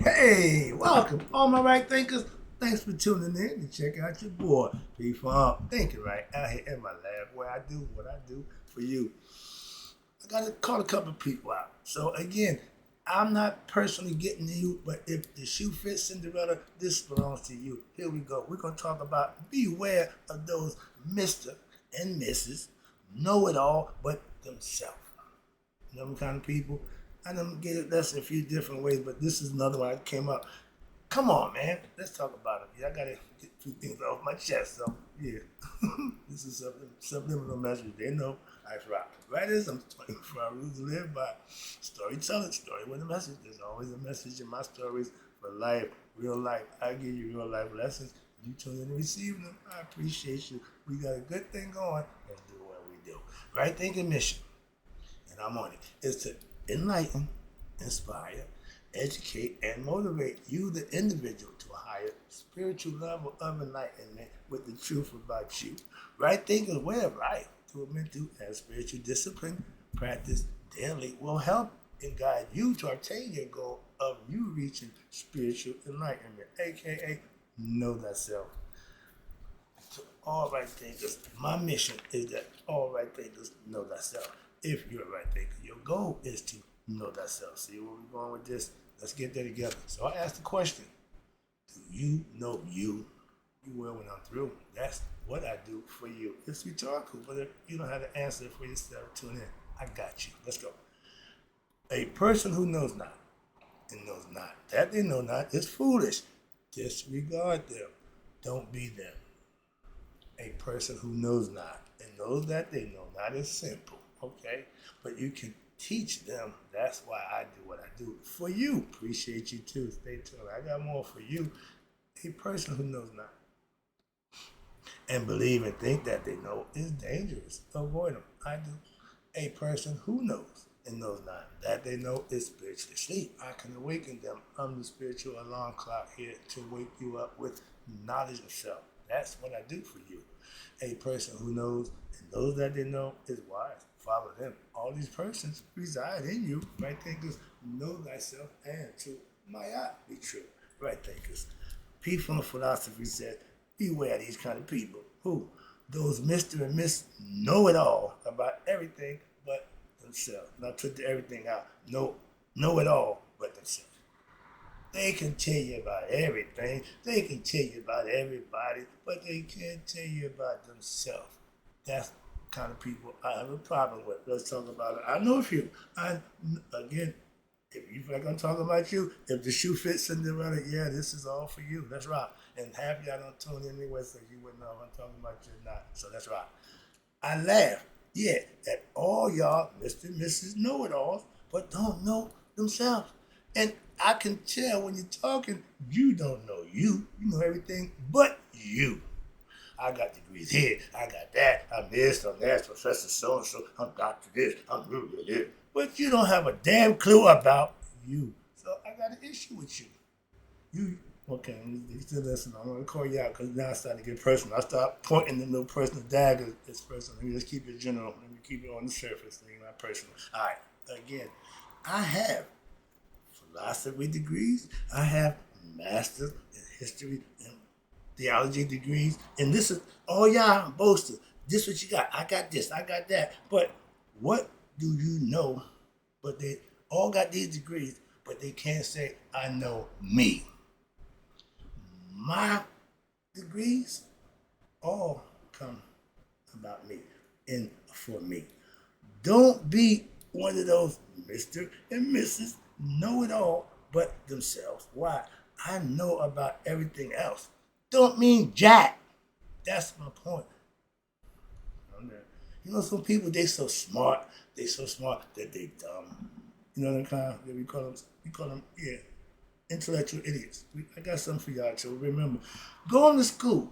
Hey, welcome, all my right thinkers. Thanks for tuning in to check out your boy, P-Farm. Thinking right out here in my lab where I do what I do for you. I got to call a couple of people out. So, again, I'm not personally getting to you, but if the shoe fits Cinderella, this belongs to you. Here we go. We're going to talk about beware of those Mr. and Mrs. know it all but themselves. You know them kind of people? I done get it less in a few different ways, but this is another one that came up. Come on, man. Let's talk about it. Yeah, I gotta get a few things off my chest. So yeah, this is something subliminal message. They know I rock. Right is I'm 24 rules to live by. Storytelling, story with a message. There's always a message in my stories for life, real life. I give you real life lessons. You tune in and receive them. I appreciate you. We got a good thing going. Let's do what we do. Right thinking mission, and I'm on it. Is to enlighten, inspire, educate, and motivate you, the individual, to a higher spiritual level of enlightenment with the truth about you. Right thinking, way of life through a mental and spiritual discipline practice daily will help and guide you to obtain your goal of you reaching spiritual enlightenment, aka know thyself. To all right thinkers, my mission is that all right thinkers know thyself. If you're a right thinker, your goal is to know thyself. See where we're going with this? Let's get there together. So I asked the question, do you know you? You will when I'm through. That's what I do for you. It's rhetorical, but if you don't have the answer for yourself, tune in. I got you. Let's go. A person who knows not and knows not that they know not is foolish. Disregard them. Don't be them. A person who knows not and knows that they know not is simple, okay? But you can teach them. That's why I do what I do for you. Appreciate you too. Stay tuned. I got more for you. A person who knows not and believe and think that they know is dangerous. Avoid them. I do. A person who knows and knows not that they know is spiritually asleep. I can awaken them. I'm the spiritual alarm clock here to wake you up with knowledge of self. That's what I do for you. A person who knows and knows that they know is wise. Follow them. All these persons reside in you. Right thinkers, know thyself and to Maya be true. Right thinkers. P from philosophy said, beware these kind of people who, those Mr. and Miss know it all about everything but themselves. Now took the everything out. Know it all but themselves. They can tell you about everything. They can tell you about everybody, but they can't tell you about themselves. That's the kind of people I have a problem with. Let's talk about it. I know a few. Again, if you feel like I'm talking about you, if the shoe fits Cinderella, yeah, this is all for you. That's right. And half y'all don't tune in anyway, so you wouldn't know if I'm talking about you or not. So that's right. I laugh, yeah, at all y'all Mr. and Mrs. Know-it-alls, but don't know themselves. And I can tell when you're talking, you don't know you. You know everything but you. I got degrees here, I got that, I'm this, I'm that, Professor so-and-so, I'm Dr. this, I'm this. But you don't have a damn clue about you. So I got an issue with you. You okay? You still listen. I'm gonna call you out because now I start to get personal. I start pointing the little personal daggers. It's personal. Let me just keep it general. Let me keep it on the surface. Thing, not personal. All right. Again, I have philosophy degrees. I have masters in history and theology degrees. And this is oh yeah, I'm boasting. This what you got. I got this. I got that. But what do you know? But they all got these degrees, but they can't say I know me. My degrees all come about me and for me. Don't be one of those Mr. and Mrs. Know it all but themselves. Why? I know about everything else. Don't mean jack. That's my point. You know, some people they so smart that they dumb. You know the kind that we call them, yeah, intellectual idiots. I got something for y'all to remember. Going to school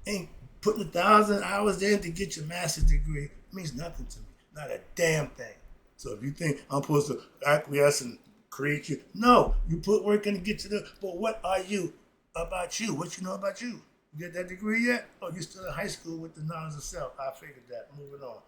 and putting 1,000 hours in to get your master's degree means nothing to me. Not a damn thing. So if you think I'm supposed to acquiesce and create you, no, you put work in to get to the, but what are you about you? What you know about you? You get that degree yet? Oh, you're still in high school with the knowledge of self. I figured that. Moving on.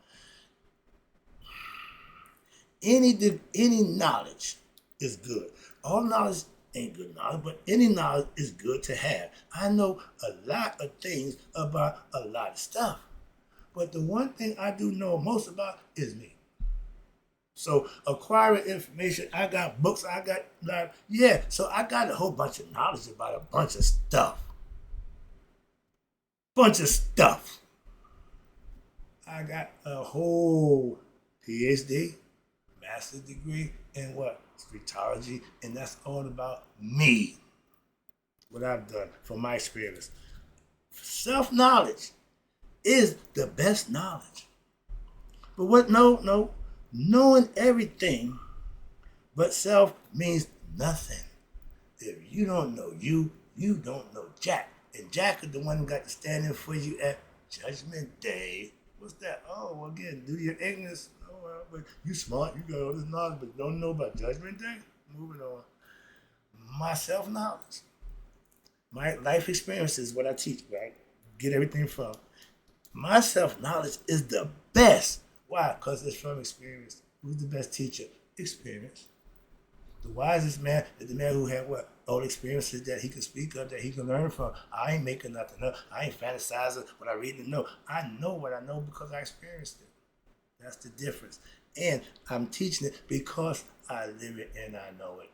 Any knowledge is good. All knowledge ain't good knowledge, but any knowledge is good to have. I know a lot of things about a lot of stuff, but the one thing I do know most about is me. So acquiring information, I got books, I got so I got a whole bunch of knowledge about a bunch of stuff. Bunch of stuff. I got a whole PhD, master's degree in what? Spirituology, and that's all about me. What I've done from my experience. Self-knowledge is the best knowledge. But what? No. Knowing everything but self means nothing. If you don't know you, you don't know Jack. And Jack is the one who got to stand in for you at Judgment Day. What's that? Oh, well, again, do your ignorance. Oh, well, but you smart, you got all this knowledge, but don't know about Judgment Day? Moving on. My self-knowledge. My life experience is what I teach, right? Get everything from. My self-knowledge is the best. Why? Because it's from experience. Who's the best teacher? Experience. The wisest man is the man who had what? All experiences that he could speak of, that he can learn from. I ain't making nothing up. I ain't fantasizing what I read and know. I know what I know because I experienced it. That's the difference. And I'm teaching it because I live it and I know it.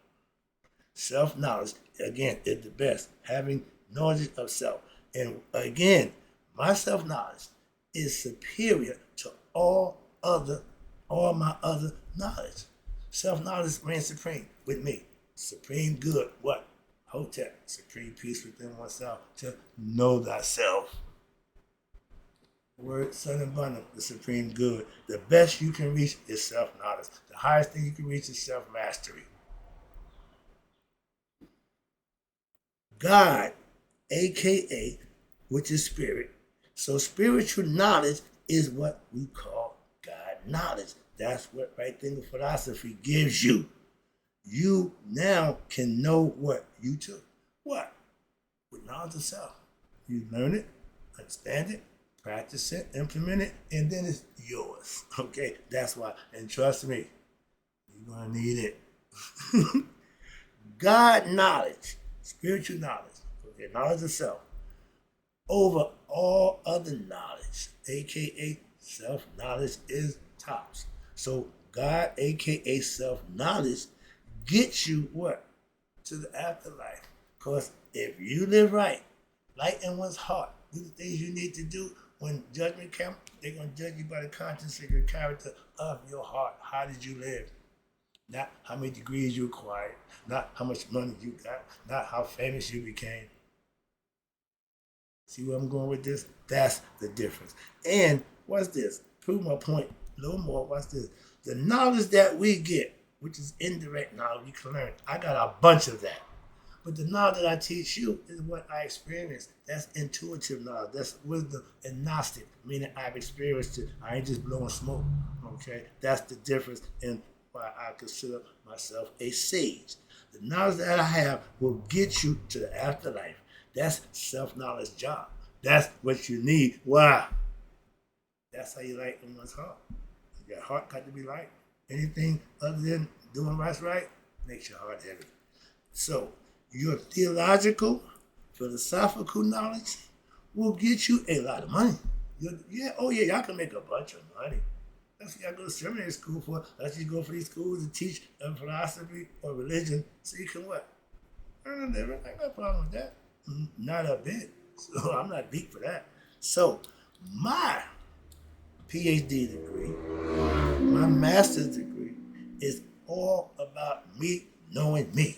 Self-knowledge, again, is the best. Having knowledge of self. And again, my self-knowledge is superior to all my other knowledge. Self-knowledge reigns supreme with me. Supreme good, what? Hotep, supreme peace within oneself, to know thyself. Word, son, and bundle, the supreme good. The best you can reach is self-knowledge. The highest thing you can reach is self-mastery. God, aka, which is spirit. So spiritual knowledge is what we call God knowledge. That's what right thinking philosophy gives you. You now can know what you took. What? With knowledge of self. You learn it, understand it, practice it, implement it, and then it's yours. Okay? That's why. And trust me, you're going to need it. God knowledge, spiritual knowledge, okay, knowledge of self, over all other knowledge, aka self-knowledge, is tops. So God, aka self-knowledge, gets you what? To the afterlife. Because if you live right in one's heart, do the things you need to do, when judgment comes, they're going to judge you by the conscience of your character of your heart. How did you live? Not how many degrees you acquired, not how much money you got, not how famous you became. See where I'm going with this? That's the difference. And what's this? Prove my point a little more. What's this? The knowledge that we get, which is indirect knowledge, you can learn. I got a bunch of that. But the knowledge that I teach you is what I experienced. That's intuitive knowledge. That's wisdom and Gnostic, meaning I've experienced it. I ain't just blowing smoke. Okay? That's the difference in why I consider myself a sage. The knowledge that I have will get you to the afterlife. That's self-knowledge job. That's what you need. Why? That's how you light in one's heart. Your heart got to be light. Anything other than doing what's right makes your heart heavy. So, your theological, philosophical knowledge will get you a lot of money. Y'all can make a bunch of money. That's what y'all go to seminary school for. That's what you go for these schools to teach philosophy or religion so you can what? Earn a living. I ain't got a problem with that. Not a bit. So I'm not deep for that. So my PhD degree, my master's degree, is all about me knowing me.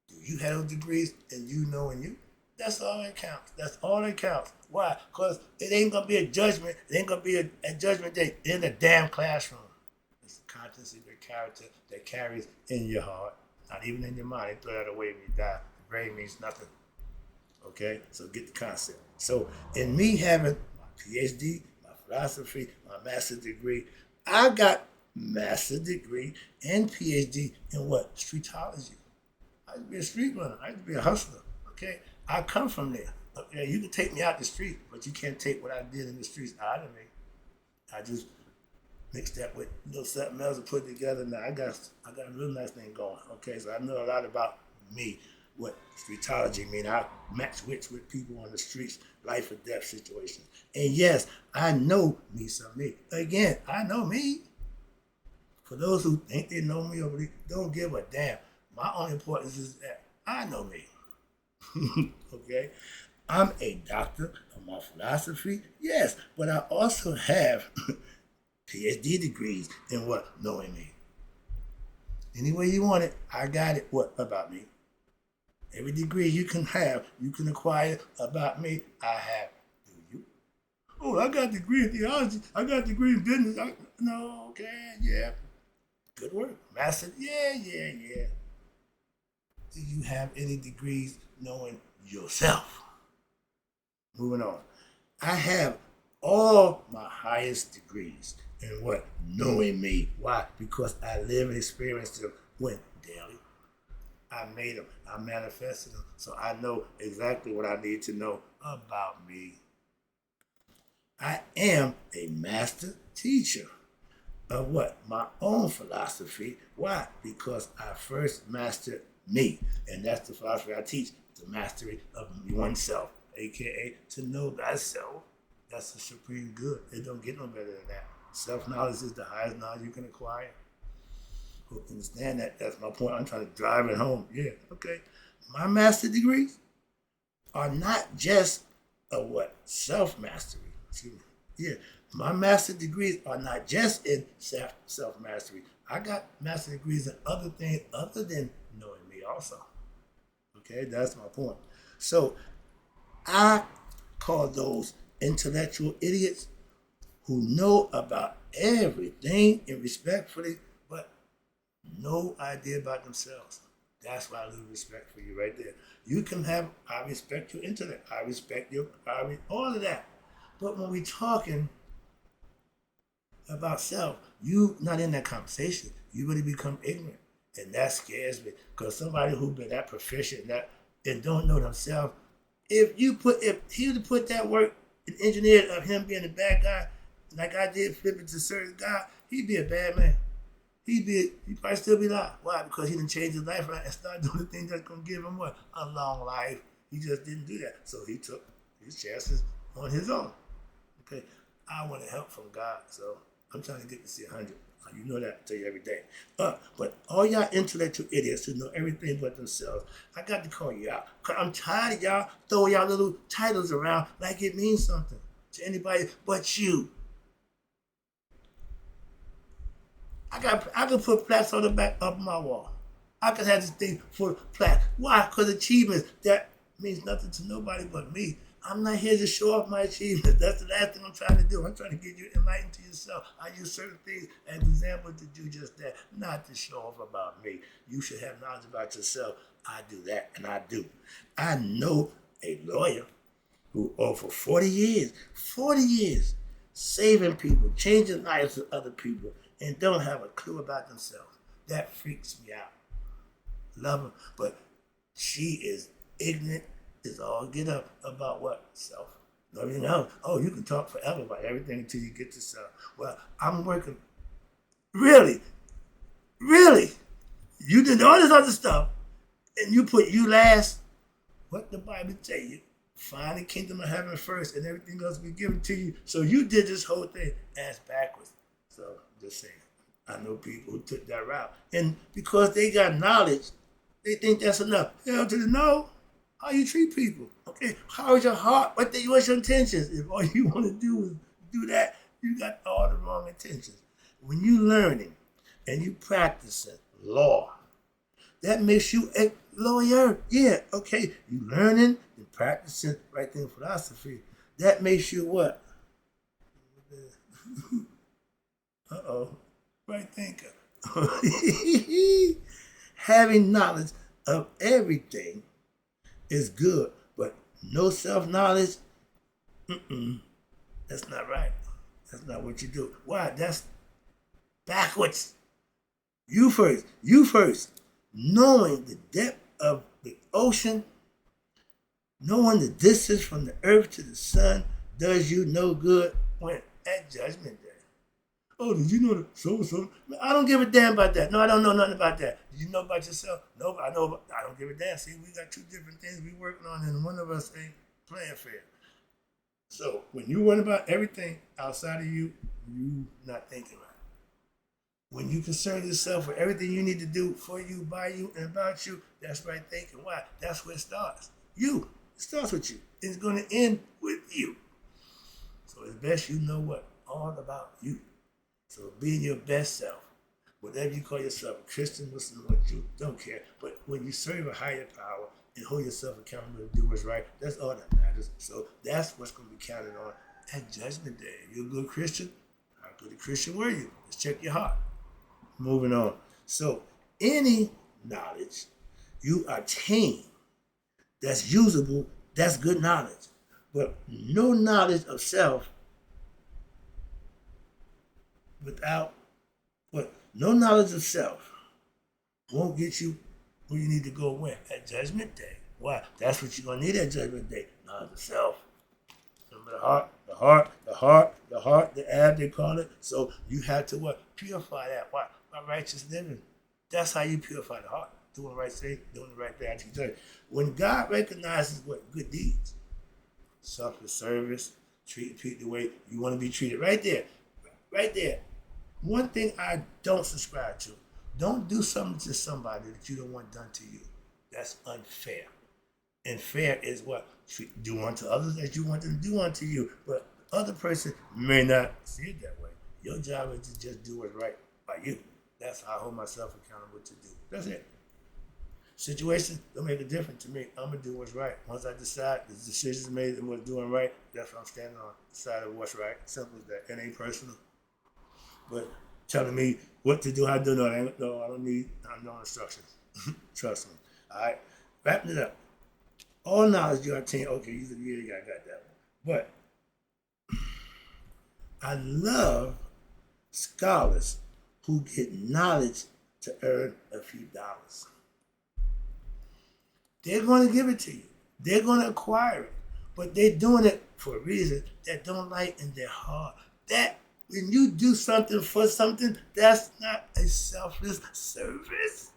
Do you have those degrees and you knowing you? That's all that counts. That's all that counts. Why? Because it ain't going to be a judgment. It ain't going to be a judgment day in the damn classroom. It's the conscience of your character that carries in your heart, not even in your mind. They throw that away when you die. The brain means nothing. Okay? So get the concept. So in me having my PhD, my philosophy, my master's degree, I got master's degree and PhD in what? Streetology. I used to be a street runner. I used to be a hustler. Okay? I come from there. Okay? You can take me out the street, but you can't take what I did in the streets out of me. I just mixed that with a little something else and put it together. Now I got a real nice thing going. Okay? So I know a lot about me what streetology mean. I match wits with people on the streets, life or death situations. And yes, I know me some me. Again, I know me. For those who think they know me or don't give a damn, my only importance is that I know me. Okay? I'm a doctor of my philosophy, yes, but I also have PhD degrees in what? Knowing me. Any way you want it, I got it. What about me? Every degree you can have, you can acquire about me, I have. Do you? Oh, I got a degree in theology. I got a degree in business. No, okay, yeah. Good work. Master, yeah. Do you have any degrees knowing yourself? Moving on. I have all my highest degrees in what? Knowing me. Why? Because I live and experience them when? Daily. I made them. I manifested them. So I know exactly what I need to know about me. I am a master teacher of what? My own philosophy. Why? Because I first mastered me. And that's the philosophy I teach. The mastery of oneself. AKA to know thyself. That's the supreme good. It don't get no better than that. Self-knowledge is the highest knowledge you can acquire. Who understand that? That's my point. I'm trying to drive it home. Yeah, okay. My master degrees are not just a what? Self-mastery. Excuse me. Yeah. My master degrees are not just in self-mastery. I got master degrees in other things other than knowing me also. Okay, that's my point. So I call those intellectual idiots who know about everything and respectfully, but no idea about themselves. That's why I lose respect for you right there. You can have, I respect your intellect, I respect your, all of that. But when we're talking about self, you not in that conversation. You really become ignorant. And that scares me. Because somebody who been that proficient and don't know themselves, if he would have put that work and engineered of him being a bad guy, like I did flipping to certain guy, he'd be a bad man. He'd probably still be alive. Why? Because he didn't change his life around and start doing the things that's gonna give him what? A long life. He just didn't do that. So he took his chances on his own. Okay. I want help from God, so I'm trying to get to see 100. You know that, I tell you every day. But all y'all intellectual idiots who know everything but themselves, I got to call you out. Because I'm tired of y'all throwing y'all little titles around like it means something to anybody but you. I could put plaques on the back of my wall. I could have this thing full of plaques. Why? Because achievements, that means nothing to nobody but me. I'm not here to show off my achievements. That's the last thing I'm trying to do. I'm trying to get you enlightened to yourself. I use certain things as examples to do just that, not to show off about me. You should have knowledge about yourself. I do that, and I do. I know a lawyer who, for 40 years, saving people, changing lives of other people, and don't have a clue about themselves. That freaks me out. Love her, but she is ignorant. Is all get up about what? Self. Everything else. Oh, you can talk forever about everything until you get to self. Well, I'm working. Really? You did all this other stuff, and you put you last. What the Bible tell you? Find the kingdom of heaven first, and everything else will be given to you. So you did this whole thing ass backwards. So just saying. I know people who took that route, and because they got knowledge, they think that's enough. Hell to the no. How you treat people, okay? How is your heart? What's your intentions? If all you want to do is do that, you got all the wrong intentions. When you learning and you practicing law, that makes you a lawyer. Yeah, okay. You learning and practicing right there in philosophy. That makes you what? Right thinker. Having knowledge of everything is good, but no self-knowledge, that's not right. That's not what you do. Why? That's backwards. You first. Knowing the depth of the ocean, knowing the distance from the earth to the sun, does you no good when at judgment day. Oh, did you know that so-and-so? I don't give a damn about that. No, I don't know nothing about that. Did you know about yourself? No, I know about, I don't give a damn. See, we got two different things we working on, and one of us ain't playing fair. So when you worry about everything outside of you, you not thinking right. When you concern yourself with everything you need to do for you, by you, and about you, that's right thinking. Why? That's where it starts. You. It starts with you. It's going to end with you. So it's best you know what? All about you. So being your best self, whatever you call yourself, a Christian, Muslim, or Jew, don't care. But when you serve a higher power and hold yourself accountable to do what's right, that's all that matters. So that's what's going to be counted on at Judgment Day. If you're a good Christian, how good a Christian were you? Let's check your heart. Moving on. So any knowledge you attain that's usable, that's good knowledge. But no knowledge of self without what? No knowledge of self won't get you where you need to go when? At Judgment Day. Why? That's what you're going to need at Judgment Day. Knowledge of self. Remember the heart, the ab, they call it. So you have to what? Purify that. Why? By righteous living. That's how you purify the heart. Doing the right thing, doing the right thing. When God recognizes what? Good deeds. Selfless service, treat people the way you want to be treated. Right there. Right there. One thing I don't subscribe to. Don't do something to somebody that you don't want done to you. That's unfair. And fair is what? Do unto others as you want them to do unto you. But the other person may not see it that way. Your job is to just do what's right by you. That's how I hold myself accountable to do. That's it. Situations don't make a difference to me. I'm going to do what's right. Once I decide the decision's made and what's doing right, that's what I'm standing on the side of what's right. Simple as that. It ain't personal. But telling me what to do, how to do, no, I don't need no instructions. Trust me. All right? Wrapping it up. All knowledge you attain, okay, you got that one. But I love scholars who get knowledge to earn a few dollars. They're going to give it to you. They're going to acquire it. But they're doing it for a reason that don't lie in their heart. That when you do something for something, that's not a selfless service.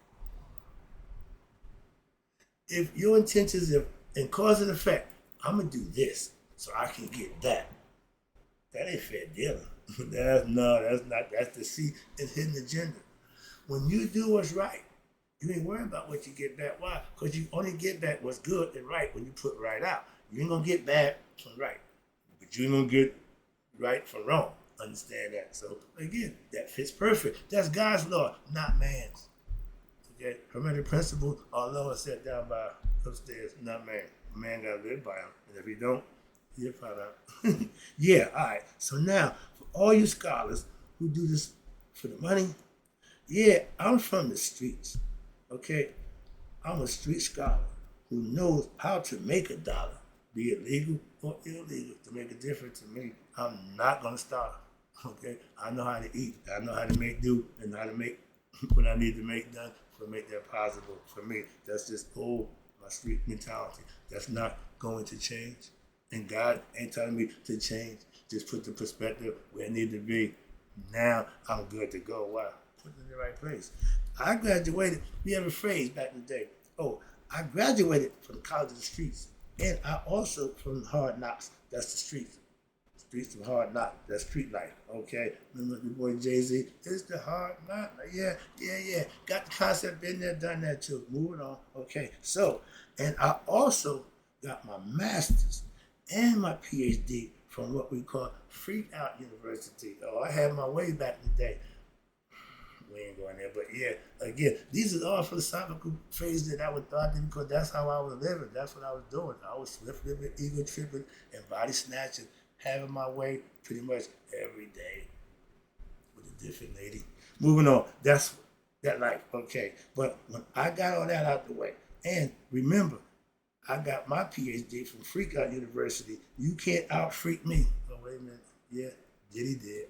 If your intentions are in cause and effect, I'm going to do this so I can get that. That ain't fair dealing. That's not. That's deceit and hidden agenda. When you do what's right, you ain't worried about what you get back. Why? Because you only get back what's good and right when you put right out. You ain't going to get bad from right. But you ain't going to get right from wrong. Understand that. So, again, that fits perfect. That's God's law, not man's. Okay? Hermetic principle, although it's set down by upstairs, not man. Man got to live by him. And if he don't, you'll find out. Yeah, all right. So now, for all you scholars who do this for the money, yeah, I'm from the streets. Okay, I'm a street scholar who knows how to make a dollar, be it legal or illegal, to make a difference to me. I'm not gonna starve. Okay, I know how to eat. I know how to make do and how to make what I need to make done to make that possible for me. That's just my street mentality. That's not going to change, and God ain't telling me to change. Just put the perspective where it need to be. Now I'm good to go. Why? Put it in the right place. I graduated, we have a phrase back in the day. I graduated from College of the Streets. And I also from Hard Knocks. That's the streets. Streets of Hard Knocks. That's street life. Okay. Remember the boy Jay-Z? It's the hard knock. Yeah. Got the concept in there, done that too. Moving on. Okay. So, and I also got my master's and my PhD from what we call Freak Out University. I had my way back in the day. We ain't going there, but yeah, again, these are all philosophical phrases that I would thought because that's how I was living. That's what I was doing. I was swift living, ego tripping, and body snatching, having my way pretty much every day with a different lady. Moving on, that's that life, okay. But when I got all that out the way, and remember, I got my PhD from Freak Out University. You can't out-freak me. Oh, wait a minute. Yeah, Diddy did.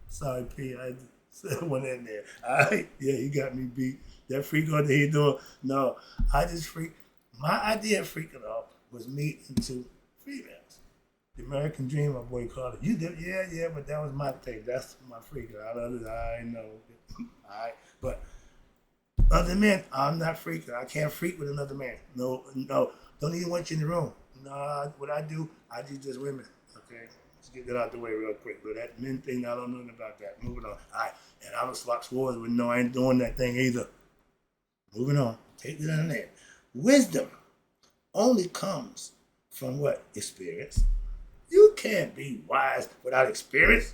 Sorry, P. I said one in there. All right? Yeah, he got me beat. That freak out that he doing. No, I just freak. My idea of freaking off was me into females. The American Dream, my boy called it. You did, yeah, but that was my thing. That's my freaking. I know. All right, but other men, I'm not freaking. I can't freak with another man. No, no. Don't even want you in the room. Nah, what I do just women. Okay, let's get that out the way real quick. But that men thing, I don't know nothing about that. Moving on. All right, and I'm a swap swords with no, I ain't doing that thing either. Moving on. Take it on there. Wisdom only comes from what? Experience. You can't be wise without experience.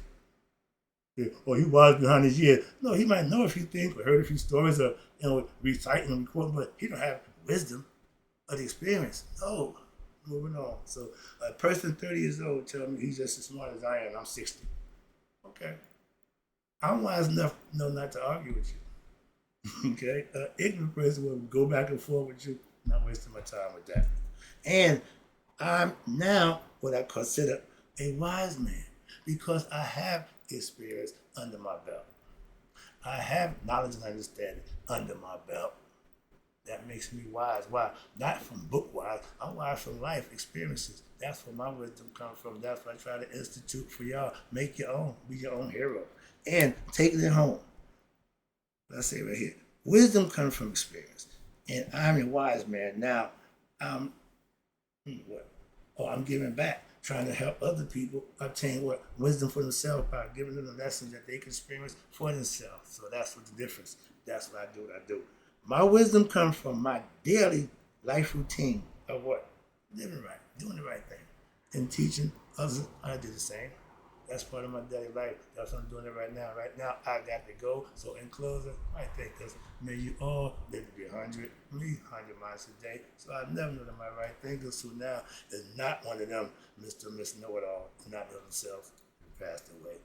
Or he wise behind his years. No, he might know a few things, or heard a few stories, or reciting and recording, but he don't have wisdom of the experience. No. Moving on. So a person 30 years old tell me he's just as smart as I am. I'm 60. Okay. I'm wise enough to know not to argue with you. Okay. An ignorant person will go back and forth with you. I'm not wasting my time with that. And I'm now what I consider a wise man because I have experience under my belt. I have knowledge and understanding under my belt. That makes me wise. Why? Not from book wise. I'm wise from life experiences. That's where my wisdom comes from. That's what I try to institute for y'all. Make your own. Be your own hero. And take it home. Let's say right here. Wisdom comes from experience. And I'm a wise man. Now, what? Oh, I'm giving back, trying to help other people obtain what? Wisdom for themselves by giving them the lessons that they can experience for themselves. So that's what the difference. That's what I do. My wisdom comes from my daily life routine of what? Living right, doing the right thing, and teaching others how to do the same. That's part of my daily life. That's what I'm doing it right now. Right now, I got to go. So in closing, I think this, may you all live to be 100, me 100 miles a day. So I never know that my right thinker. So now is not one of them Mr. Miss Know-It-all, not know themselves, passed away.